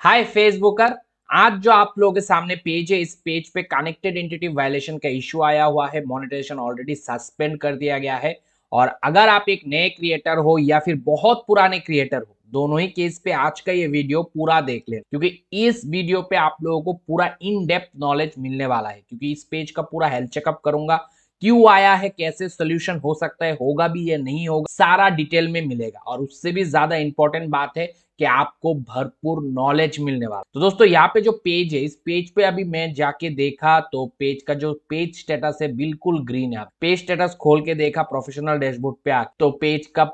हाय फेसबुकर। आज जो आप लोगों के सामने पेज है, इस पेज पे कनेक्टेड एंटिटी वायलेशन का इश्यू आया हुआ है। मोनेटाइजेशन ऑलरेडी सस्पेंड कर दिया गया है। और अगर आप एक नए क्रिएटर हो या फिर बहुत पुराने क्रिएटर हो, दोनों ही केस पे आज का ये वीडियो पूरा देख ले, क्योंकि इस वीडियो पे आप लोगों को पूरा इन डेप्थ नॉलेज मिलने वाला है। क्योंकि इस पेज का पूरा हेल्थ चेकअप करूंगा, क्यों आया है, कैसे सोल्यूशन हो सकता है, होगा भी या नहीं होगा, सारा डिटेल में मिलेगा। और उससे भी ज्यादा इंपॉर्टेंट बात है कि आपको भरपूर नॉलेज मिलने वाला। तो दोस्तों यहाँ पे जो पेज है, इस पेज पे अभी मैं जाके देखा तो पेज का जो पेज स्टेटस है बिल्कुल ग्रीन है। पेज स्टेटस खोल के देखा प्रोफेशनल डैशबोर्ड पे आके, तो पेज का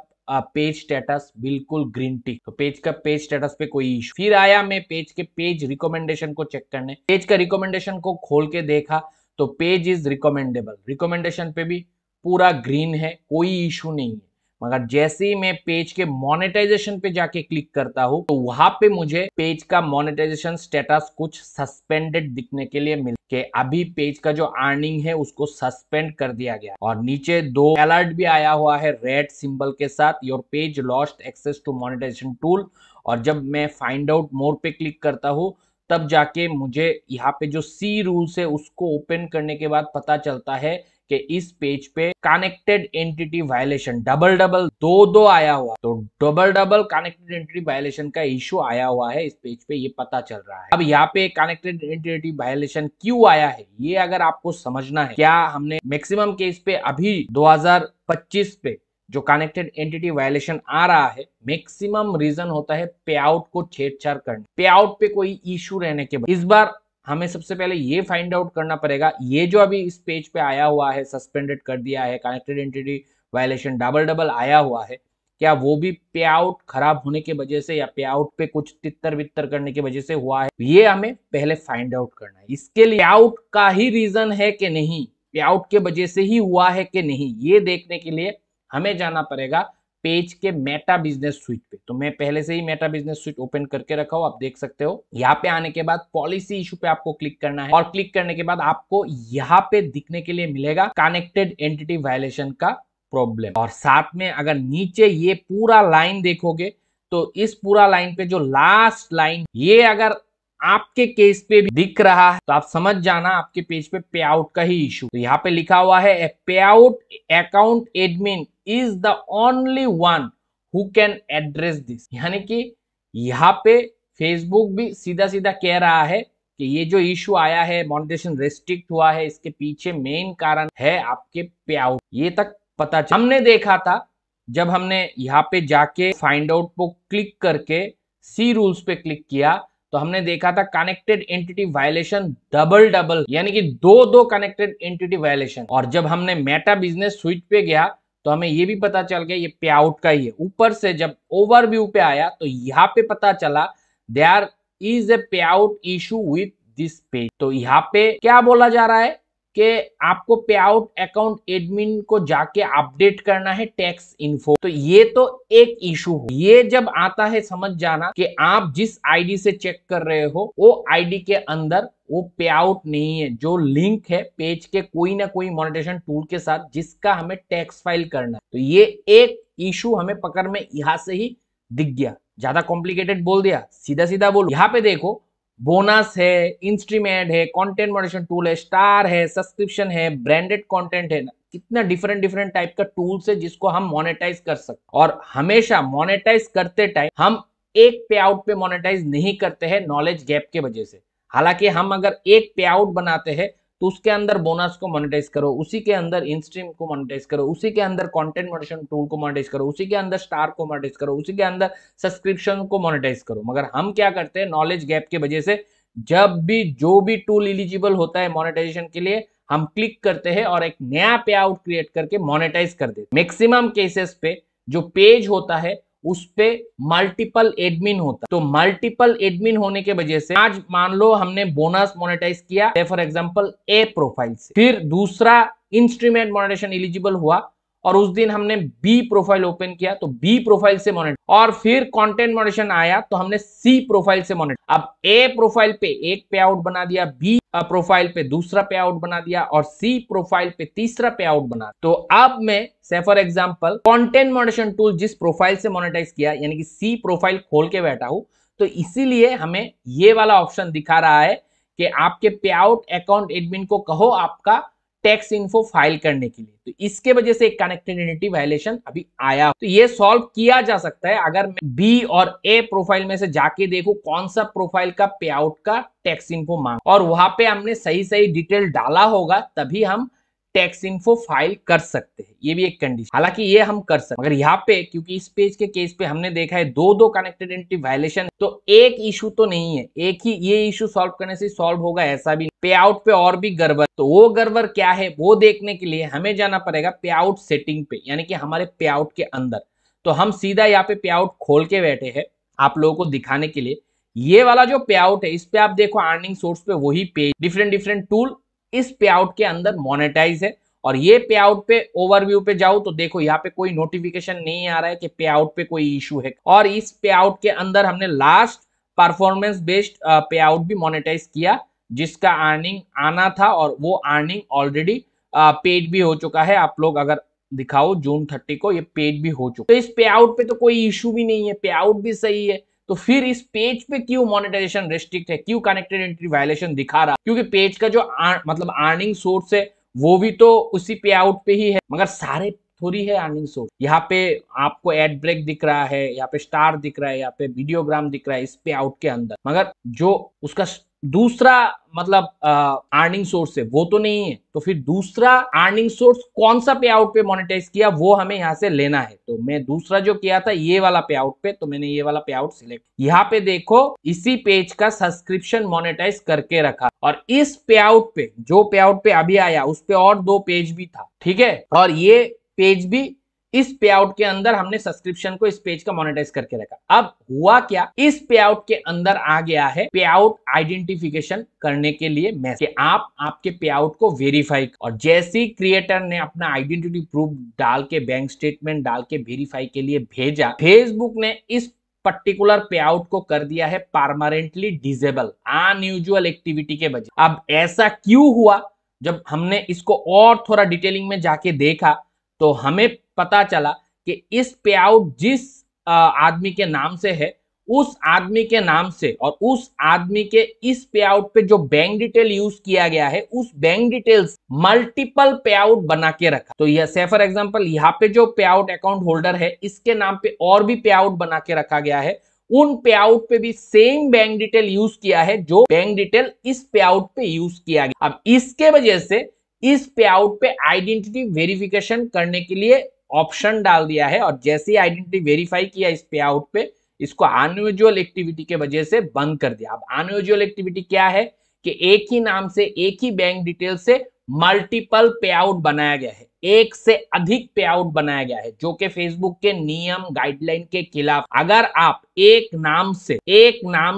पेज स्टेटस बिल्कुल ग्रीन टिक। तो पेज का पेज स्टेटस पे कोई इशू। फिर आया मैं पेज के पेज रिकमेंडेशन को चेक करने। पेज का रिकमेंडेशन को खोल के देखा तो पेज इज रिकमेंडेबल। रिकमेंडेशन पे भी पूरा ग्रीन है, कोई इशू नहीं है। मगर जैसे ही मैं पेज के मोनेटाइजेशन पे जाके क्लिक करता हूं तो वहां पे मुझे पेज का मोनेटाइजेशन स्टेटस कुछ सस्पेंडेड दिखने के लिए मिल के अभी पेज का जो अर्निंग है उसको सस्पेंड कर दिया गया। और नीचे दो अलर्ट भी आया हुआ है रेड सिंबल के साथ, your page lost access to monetization tool. और जब मैं फाइंड आउट मोर पे क्लिक करता हूं तब जाके मुझे यहाँ पे जो सी रूल्स है उसको ओपन करने के बाद पता चलता है कि इस पेज पे connected entity violation double double दो आया हुआ। तो double double connected entity violation का इशू आया हुआ है इस पेज पे, ये पता चल रहा है। अब यहाँ पे कनेक्टेड एंटिटी वायलेशन क्यों आया है ये अगर आपको समझना है, क्या हमने मैक्सिमम केस पे अभी 2025 पे जो कनेक्टेड एंटिटी वायलेशन आ रहा है, मैक्सिमम रीजन होता है पे आउट को छेड़छाड़ करना, पे आउट पे कोई इशू रहने के बाद। इस बार हमें सबसे पहले ये फाइंड आउट करना पड़ेगा, ये जो अभी इस पेज पे आया हुआ है, सस्पेंडेड कर दिया है, connected entity violation double double आया हुआ है, क्या वो भी पे आउट खराब होने की वजह से या पे आउट पे कुछ तितर बितर करने की वजह से हुआ है, ये हमें पहले फाइंड आउट करना है। इसके लिए पे आउट का ही रीजन है कि नहीं, पे आउट के वजह से ही हुआ है कि नहीं, ये देखने के लिए हमें जाना पड़ेगा पेज के मेटा बिजनेस स्विच पे। तो मैं पहले से ही मेटा बिजनेस स्विच ओपन करके रखा हूं, आप देख सकते हो। यहाँ पे आने के बाद पॉलिसी इशू पे आपको क्लिक करना है और क्लिक करने के बाद आपको यहाँ पे दिखने के लिए मिलेगा कनेक्टेड एंटिटी वायलेशन का प्रॉब्लम। और साथ में अगर नीचे ये पूरा लाइन देखोगे तो इस पूरा लाइन पे जो लास्ट लाइन, ये अगर आपके केस पे भी दिख रहा है तो आप समझ जाना आपके पेज पे पे आउट का ही इशू। तो यहाँ पे लिखा हुआ है पे out account admin is the only one who can address this. यानी कि यहाँ पे फेसबुक भी सीधा सीधा कह रहा है कि ये जो इशू आया है, मोनेटाइजेशन रेस्ट्रिक्ट हुआ है, इसके पीछे मेन कारण है आपके पे आउट। ये तक पता चला। हमने देखा था जब हमने यहाँ पे जाके फाइंड आउट को क्लिक करके सी रूल्स पे क्लिक किया तो हमने देखा था connected entity violation double double, यानी कि दो कनेक्टेड एंटिटी वायलेशन। और जब हमने मेटा बिजनेस स्विच पे गया तो हमें ये भी पता चल गया ये पे आउट का ही है। ऊपर से जब ओवरव्यू पे आया तो यहाँ पे पता चला देयर इज ए पे out issue with this page. तो यहाँ पे क्या बोला जा रहा है कि आपको पे आउट अकाउंट एडमिन को जाके अपडेट करना है टैक्स इन्फो। तो ये तो एक इशू हो, ये जब आता है समझ जाना कि आप जिस आईडी से चेक कर रहे हो वो आईडी के अंदर वो पे आउट नहीं है, जो लिंक है पेज के कोई ना कोई मोनेटाइजेशन टूल के साथ जिसका हमें टैक्स फाइल करना है। तो ये एक इशू हमें पकड़ में यहां से ही दिख गया। ज्यादा कॉम्प्लिकेटेड बोल दिया, सीधा सीधा बोल। यहाँ पे देखो बोनस है, इंस्ट्रीमेंट है, कंटेंट मॉडरेशन टूल है, स्टार है, सब्सक्रिप्शन है, ब्रांडेड कंटेंट है, कितना डिफरेंट डिफरेंट टाइप का टूल्स है जिसको हम मोनेटाइज कर सकते। और हमेशा मोनेटाइज करते टाइम हम एक पे आउट पे मोनेटाइज नहीं करते हैं नॉलेज गैप के वजह से। हालांकि हम अगर एक पे आउट बनाते हैं तो उसके अंदर बोनस को मोनेटाइज करो, उसी के अंदर इनस्ट्रीम को मोनेटाइज करो, उसी के अंदर कंटेंट मॉडरेशन टूल को मोनेटाइज करो, उसी के अंदर स्टार को मोनेटाइज करो, उसी के अंदर सब्सक्रिप्शन को मोनेटाइज करो। मगर हम क्या करते हैं नॉलेज गैप की वजह से, जब भी जो भी टूल एलिजिबल होता है मोनेटाइजेशन के लिए हम क्लिक करते हैं और एक नया पे आउट क्रिएट करके मोनेटाइज कर देते हैं। मैक्सिमम केसेस पे जो पेज होता है उस पे मल्टीपल एडमिन होता है। तो मल्टीपल एडमिन होने के वजह से आज मान लो हमने बोनस मोनेटाइज किया फॉर एग्जांपल ए प्रोफाइल से, फिर दूसरा इंस्ट्रूमेंट मोनेटाइजेशन एलिजिबल हुआ और उस दिन हमने बी प्रोफाइल ओपन किया तो बी प्रोफाइल से मोनेट, और फिर कंटेंट मॉडरेशन आया तो हमने सी प्रोफाइल से मोनेट। अब ए प्रोफाइल पे एक पे आउट बना दिया, बी प्रोफाइल पे दूसरा पे आउट बना दिया और सी प्रोफाइल पे तीसरा पे आउट बना। तो अब मैं से for example content moderation tool जिस प्रोफाइल से मोनेटाइज किया यानी कि सी प्रोफाइल खोल के बैठा हूं तो इसीलिए हमें ये वाला ऑप्शन दिखा रहा है कि आपके पे आउट अकाउंट एडमिन को कहो आपका टैक्स इन्फो फाइल करने के लिए। तो इसके वजह से एक कनेक्टेड एंटिटी वायलेशन अभी आया। तो ये सॉल्व किया जा सकता है अगर मैं बी और ए प्रोफाइल में से जाके देखूं कौन सा प्रोफाइल का पे आउट का टैक्स इन्फो मांग, और वहां पे हमने सही सही डिटेल डाला होगा तभी हम टैक्स इन्फो फाइल कर सकते हैं। ये भी एक कंडीशन, हालांकि ये हम कर सकते, मगर यहाँ पे क्योंकि इस पेज के केस पे हमने देखा है दो कनेक्टेड एंटिटी वायलेशन, तो एक इशू तो नहीं है, एक ही ये इशू सॉल्व करने से सॉल्व होगा ऐसा भी। पे आउट पे और भी गड़बड़, तो वो गड़बड़ क्या है वो देखने के लिए हमें जाना पड़ेगा पे आउट सेटिंग पे, यानी कि हमारे पे आउट के अंदर। तो हम सीधा यहाँ पे आउट खोल के बैठे हैं आप लोगों को दिखाने के लिए। ये वाला जो पे आउट है इस पे आप देखो अर्निंग सोर्स पे वही पेज, डिफरेंट टूल इस पे आउट के अंदर मोनेटाइज है। और ये पे आउट पे ओवरव्यू पे जाओ तो देखो यहाँ पे कोई नोटिफिकेशन नहीं आ रहा है कि पे आउट पे कोई इशू है। और इस पे आउट के अंदर हमने लास्ट परफॉर्मेंस बेस्ड पे आउट भी मोनेटाइज किया जिसका अर्निंग आना था, और वो अर्निंग ऑलरेडी पेड भी हो चुका है। आप लोग अगर दिखाओ जून 30 को ये पेड भी हो चुका है। तो इस पे आउट पे तो कोई इशू भी नहीं है, पे आउट भी सही है। तो फिर इस पेज पे क्यों मोनेटाइजेशन रेस्ट्रिक्ट है, क्यों कनेक्टेड एंटिटी वायलेशन दिखा रहा? क्योंकि पेज का जो मतलब अर्निंग सोर्स है वो भी तो उसी पे आउट पे ही है, मगर सारे थोड़ी है अर्निंग सोर्स। यहाँ पे आपको एड ब्रेक दिख रहा है, यहाँ पे स्टार दिख रहा है, यहाँ पे वीडियोग्राम दिख रहा है इस पे आउट के अंदर, मगर जो उसका दूसरा मतलब अर्निंग सोर्स है वो तो नहीं है। तो फिर दूसरा अर्निंग सोर्स कौन सा पे आउट पे मोनेटाइज किया वो हमें यहाँ से लेना है। तो मैं दूसरा जो किया था ये वाला पे आउट पे, तो मैंने ये वाला पे आउट सिलेक्ट। यहाँ पे देखो इसी पेज का सब्सक्रिप्शन मोनेटाइज करके रखा, और इस पे आउट पे जो पे आउट पे अभी आया उस पे और 2 पेज भी था, ठीक है। और ये पेज भी इस पे आउट के अंदर हमने सब्सक्रिप्शन को इस पेज का मोनेटाइज करके रखा। अब हुआ क्या, इस पे आउट के अंदर आ गया है पे आउट आइडेंटिफिकेशन करने के लिए मैसेज, आप आपके पे आउट को वेरीफाई। और जैसे ही क्रिएटर ने अपना आइडेंटिटी प्रूफ डाल के बैंक स्टेटमेंट डाल के वेरीफाई के लिए भेजा, फेसबुक ने इस पर्टिकुलर पे आउट को कर दिया है परमानेंटली डिसेबल अनयूजुअल एक्टिविटी के वजह। अब ऐसा क्यों हुआ, जब हमने इसको और थोड़ा डिटेलिंग में जाके देखा तो हमें पता चला कि इस पे आउट जिस आदमी के नाम से है उस आदमी के नाम से और उस आदमी के इस पे आउट पे जो बैंक डिटेल यूज किया गया है उस बैंक डिटेल्स मल्टीपल पे आउट बना के रखा। तो यह से फॉर एग्जांपल यहाँ पे जो पे आउट अकाउंट होल्डर है इसके नाम पे और भी पे आउट बना के रखा गया है, उन पे आउट पे भी सेम बैंक डिटेल यूज किया है जो बैंक डिटेल इस पे आउट पे यूज किया गया। अब इसके वजह से इस पे आउट पे आइडेंटिटी वेरिफिकेशन करने के लिए ऑप्शन डाल दिया है, और जैसे ही आइडेंटिटी वेरीफाई किया इस पे आउट पे, इसको अनयूजुअल एक्टिविटी के वजह से बंद कर दिया। अब अनयूजुअल एक्टिविटी क्या है कि एक ही नाम से एक ही बैंक डिटेल से मल्टीपल पे आउट बनाया गया है, एक से अधिक पे आउट बनाया गया है, जो कि फेसबुक के नियम गाइडलाइन के खिलाफ। अगर आप एक नाम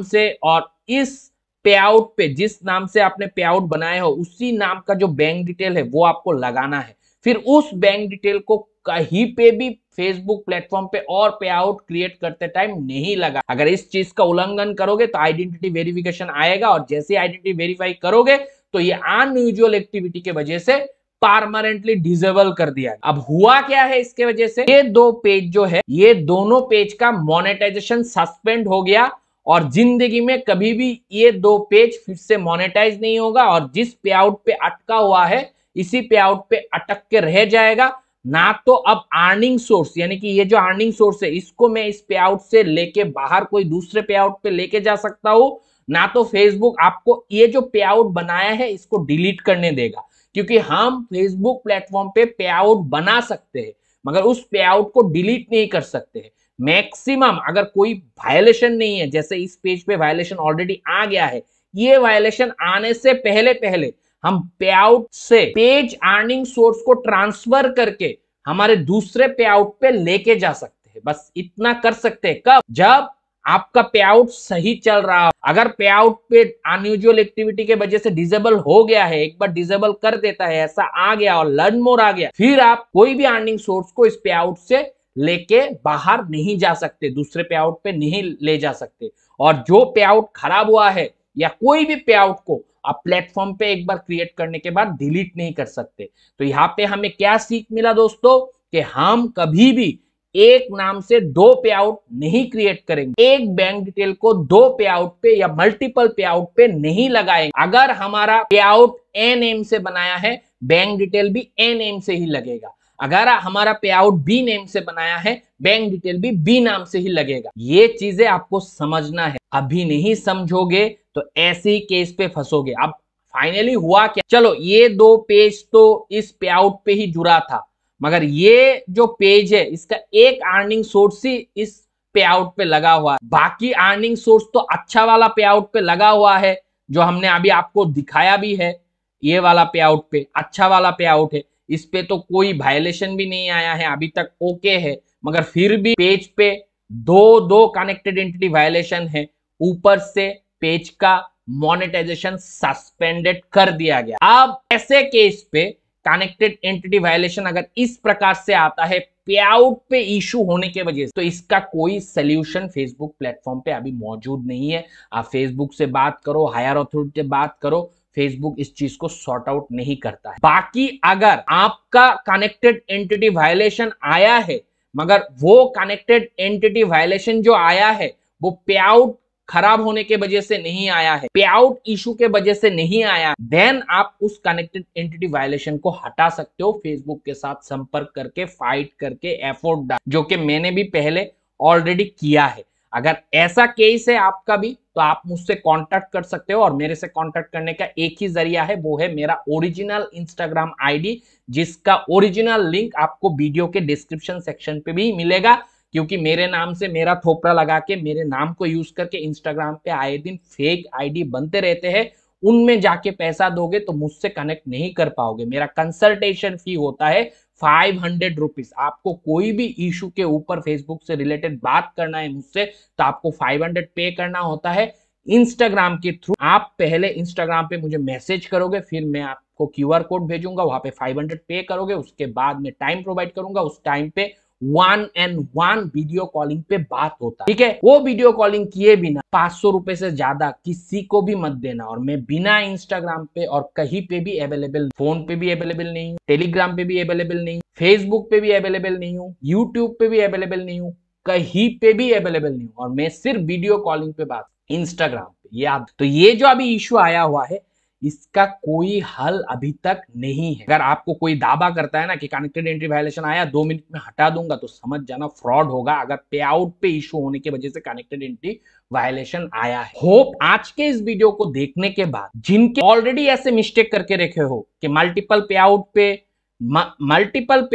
से और इस पे आउट पे जिस नाम से आपने पे आउट बनाया हो उसी नाम का जो बैंक डिटेल है वो आपको लगाना है। फिर उस बैंक डिटेल को कहीं पे भी फेसबुक प्लेटफॉर्म पे और पे आउट क्रिएट करते टाइम नहीं लगा। अगर इस चीज का उल्लंघन करोगे तो आइडेंटिटी वेरिफिकेशन आएगा, और जैसे आइडेंटिटी वेरीफाई करोगे तो ये अनयूजुअल एक्टिविटी के वजह से परमानेंटली डिसेबल कर दिया। अब हुआ क्या है इसके वजह से, ये 2 पेज जो है ये दोनों पेज का मोनेटाइजेशन सस्पेंड हो गया, और जिंदगी में कभी भी ये 2 पेज फिर से मोनेटाइज नहीं होगा, और जिस पे आउट पे अटका हुआ है इसी पे आउट पे अटक के रह जाएगा। ना तो अब अर्निंग सोर्स, यानी कि ये जो अर्निंग सोर्स है इसको मैं इस पे आउट से लेके बाहर कोई दूसरे पे आउट पे लेके जा सकता हूं, ना तो फेसबुक आपको ये जो पे आउट बनाया है इसको डिलीट करने देगा। क्योंकि हम फेसबुक प्लेटफॉर्म पे आउट बना सकते हैं मगर उस पे आउट को डिलीट नहीं कर सकते हैं। मैक्सिमम अगर कोई वायलेशन नहीं है, जैसे इस पेज पे वायलेशन ऑलरेडी आ गया है, ये वायलेशन आने से पहले हम पे आउट से पेज अर्निंग सोर्स को ट्रांसफर करके हमारे दूसरे पे आउट पे लेके जा सकते हैं। बस इतना कर सकते हैं कब, जब आपका पे आउट सही चल रहा हो। अगर पे आउट पे अनयूजुअल एक्टिविटी के वजह से डिसेबल हो गया है, एक बार डिसेबल कर देता है, ऐसा आ गया और लर्न मोर आ गया, फिर आप कोई भी अर्निंग सोर्स को इस पे आउट से लेके बाहर नहीं जा सकते, दूसरे पे आउट पे नहीं ले जा सकते। और जो पे आउट खराब हुआ है या कोई भी पे आउट को आप प्लेटफॉर्म पे एक बार क्रिएट करने के बाद डिलीट नहीं कर सकते। तो यहाँ पे हमें क्या सीख मिला दोस्तों, कि हम कभी भी एक नाम से दो पे आउट नहीं क्रिएट करेंगे, एक बैंक डिटेल को दो पे आउट पे या मल्टीपल पे आउट पे नहीं लगाएंगे। अगर हमारा पे आउट ए नेम से बनाया है, बैंक डिटेल भी ए नेम से ही लगेगा। अगर हमारा पे आउट बी नेम से बनाया है, बैंक डिटेल भी बी नाम से ही लगेगा। ये चीजें आपको समझना है, अभी नहीं समझोगे तो ऐसे ही केस पे फंसोगे। अब फाइनली हुआ क्या, चलो ये दो पेज तो इस पे आउट पे ही जुड़ा था, मगर ये जो पेज है इसका एक अर्निंग सोर्स ही इस पे आउट पे लगा हुआ है, बाकी अर्निंग सोर्स तो अच्छा वाला पे आउट पे लगा हुआ है जो हमने अभी आपको दिखाया भी है। ये वाला पे आउट पे अच्छा वाला पे आउट है, इस पे तो कोई वायलेशन भी नहीं आया है, अभी तक ओके है। मगर फिर भी पेज पे दो कनेक्टेड एंटिटी वायलेशन है, ऊपर से पेज का मोनेटाइजेशन सस्पेंडेड कर दिया गया। अब ऐसे केस पे कनेक्टेड एंटिटी वायलेशन अगर इस प्रकार से आता है पे आउट पे इशू होने के वजह से, तो इसका कोई सोल्यूशन फेसबुक प्लेटफॉर्म पे अभी मौजूद नहीं है। आप फेसबुक से बात करो, हायर अथॉरिटी से बात करो, फेसबुक इस चीज को सॉर्ट आउट नहीं करता है। बाकी अगर आपका कनेक्टेड एंटिटी वायलेशन आया है, मगर वो कनेक्टेड एंटिटी वायलेशन जो आया है वो पे आउट खराब होने के वजह से नहीं आया है, पे आउट इशू के वजह से नहीं आया, देन आप उस कनेक्टेड एंटिटी वायलेशन को हटा सकते हो फेसबुक के साथ संपर्क करके, फाइट करके, एफर्ट डाल, जो कि मैंने भी पहले ऑलरेडी किया है। अगर ऐसा केस है आपका भी तो आप मुझसे कांटेक्ट कर सकते हो, और मेरे से कांटेक्ट करने का एक ही जरिया है, वो है मेरा ओरिजिनल इंस्टाग्राम आईडी, जिसका ओरिजिनल लिंक आपको वीडियो के डिस्क्रिप्शन सेक्शन पे भी मिलेगा। क्योंकि मेरे नाम से मेरा थोपड़ा लगा के मेरे नाम को यूज करके इंस्टाग्राम पे आए दिन फेक आईडी बनते रहते हैं, उनमें जाके पैसा दोगे तो मुझसे कनेक्ट नहीं कर पाओगे। मेरा कंसल्टेशन फी होता है 500 रुपीज। आपको कोई भी इशू के ऊपर फेसबुक से रिलेटेड बात करना है मुझसे तो आपको 500 पे करना होता है इंस्टाग्राम के थ्रू। आप पहले इंस्टाग्राम पे मुझे मैसेज करोगे, फिर मैं आपको QR कोड भेजूंगा, वहां पे 500 पे करोगे, उसके बाद मैं टाइम प्रोवाइड करूंगा, उस टाइम पे 1-on-1 वीडियो कॉलिंग पे बात होता है, ठीक है। वो वीडियो कॉलिंग किए बिना 500 रुपए से ज्यादा किसी को भी मत देना। और मैं बिना इंस्टाग्राम पे और कहीं पे भी अवेलेबल, फोन पे भी अवेलेबल नहीं हूँ, टेलीग्राम पे भी अवेलेबल नहीं, फेसबुक पे भी अवेलेबल नहीं हूँ, यूट्यूब पे भी अवेलेबल नहीं हूँ, कहीं पे भी अवेलेबल नहीं हूँ। और मैं सिर्फ वीडियो कॉलिंग पे बात इंस्टाग्राम पे। याद तो ये जो अभी इशू आया हुआ है इसका कोई हल अभी तक नहीं है। अगर आपको कोई दावा करता है ना कि कनेक्टेड एंटिटी वायलेशन आया 2 मिनट में हटा दूंगा, तो समझ जाना फ्रॉड होगा। अगर पे आउट पे इशू होने की वजह से कनेक्टेड एंटिटी वायलेशन आया है। होप आज के इस वीडियो को देखने के बाद जिनके ऑलरेडी ऐसे मिस्टेक करके रखे हो कि मल्टीपल पे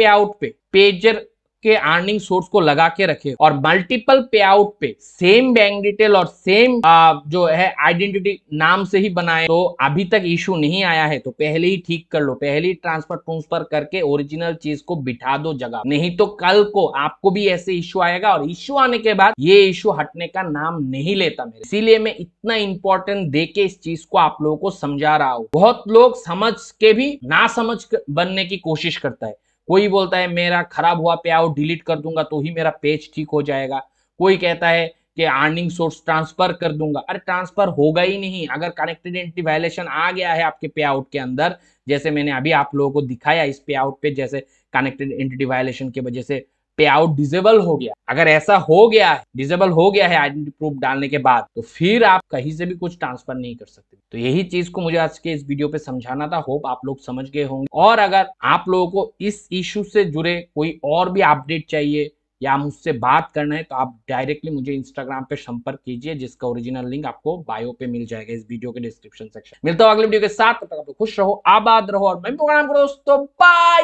आउट पे पेजर के अर्निंग सोर्स को लगा के रखे और मल्टीपल पे आउट पे सेम बैंक डिटेल और सेम जो है आइडेंटिटी नाम से ही बनाए, तो अभी तक इशू नहीं आया है तो पहले ही ठीक कर लो, पहले ही ट्रांसफर करके ओरिजिनल चीज को बिठा दो जगह, नहीं तो कल को आपको भी ऐसे इशू आएगा और इशू आने के बाद ये इशू हटने का नाम नहीं लेता मेरे। इसीलिए मैं इतना इंपॉर्टेंट दे के इस चीज को आप लोगों को समझा रहा हूँ। बहुत लोग समझ के भी ना समझ बनने की कोशिश करता है। कोई बोलता है मेरा खराब हुआ पे आउट डिलीट कर दूंगा तो ही मेरा पेज ठीक हो जाएगा, कोई कहता है कि अर्निंग सोर्स ट्रांसफर कर दूंगा। अरे ट्रांसफर होगा ही नहीं। अगर कनेक्टेड एंटिटी वायलेशन आ गया है आपके पे आउट के अंदर, जैसे मैंने अभी आप लोगों को दिखाया इस पे आउट पे, जैसे कनेक्टेड एंटिटी वायलेशन की वजह से पे आउट डिसेबल हो गया, अगर ऐसा हो गया है, डिसेबल हो गया है आइडेंटिटी प्रूफ डालने के बाद, तो फिर आप कहीं से भी कुछ ट्रांसफर नहीं कर सकते। तो यही चीज को मुझे आज के इस वीडियो पे समझाना था। होप आप लोग समझ गए होंगे। और अगर आप लोगों को इस इशू से जुड़े कोई और भी अपडेट चाहिए या मुझसे बात करना है तो आप डायरेक्टली मुझे इंस्टाग्राम पे संपर्क कीजिए, जिसका ओरिजिनल लिंक आपको बायो पे मिल जाएगा इस वीडियो के डिस्क्रिप्शन सेक्शन। मिलता हूं अगले वीडियो के साथ, तब तक आप खुश रहो, आबाद रहो और मैं प्रोग्राम करो दोस्तों। बाय।